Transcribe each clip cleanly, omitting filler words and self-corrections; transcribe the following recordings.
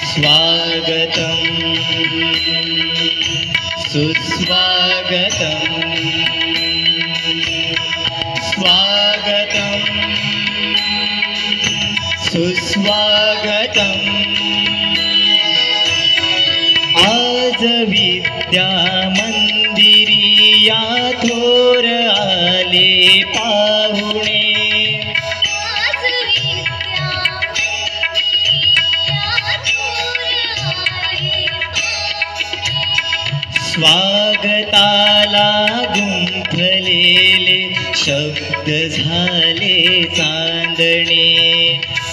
स्वागतं सुस्वागतं स्वागतं सुस्वागतं आज विद्या मंदिरी या थोर आले पाहुणे स्वागताला गुंफलेले शब्द झाले चांदणे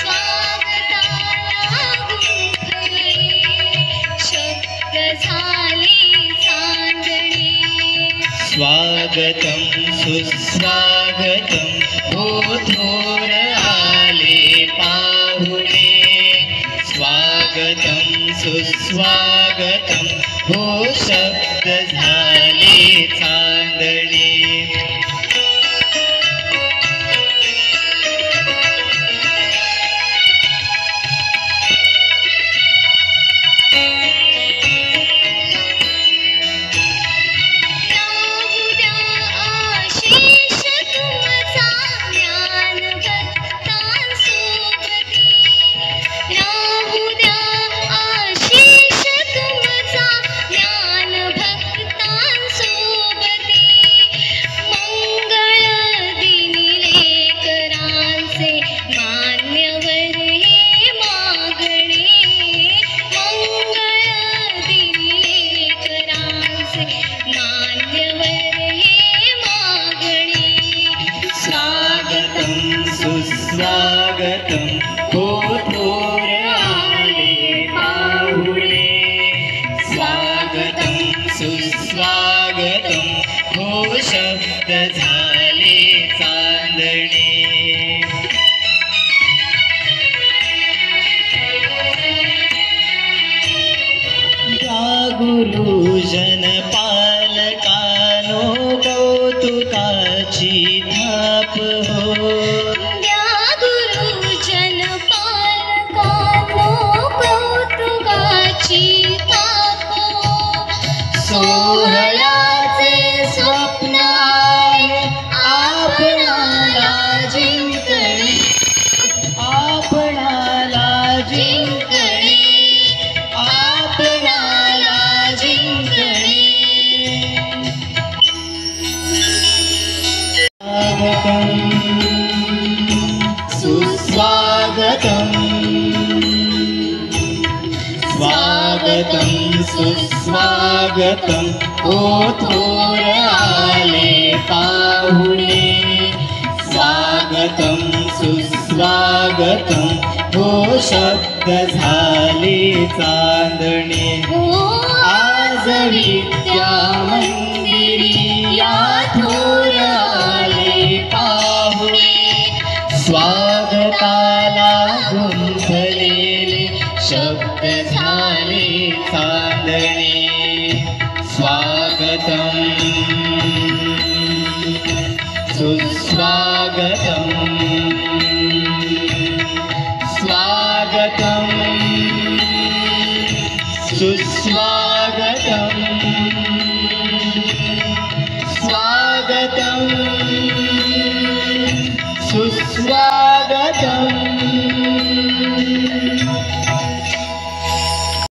स्वागताला गुंफलेले शब्द झाले चांदणे स्वागतं सुस्वागतं हो थोर आले पाहुणे स्वागतं सुस्वागतं हो शब्द झाले चांदणे स्वागतं हो थोर आले पाहुणे स्वागतं सुस्वागतं हो शब्द झाले चांदणे या गुरुजन पालकानो कौतुकाची थाप हो सोहळ्याचे स्वप्न आहे आपणाला जिंकणे आपणाला जिंकणे आपणाला जिंकणे स्वागतं सुस्वागतं स्वागतं सुस्वागतं हो थोर आले पाहुणे स्वागतं सुस्वागतं हो शब्द झाले चांदणे आज विद्या मंदिरी या थोर आले पाहुणे स्वागताला गुंफलेले शब्द झाले चांदणे स्वागतं सुस्वागतं स्वागतं सुस्वागतं स्वागतं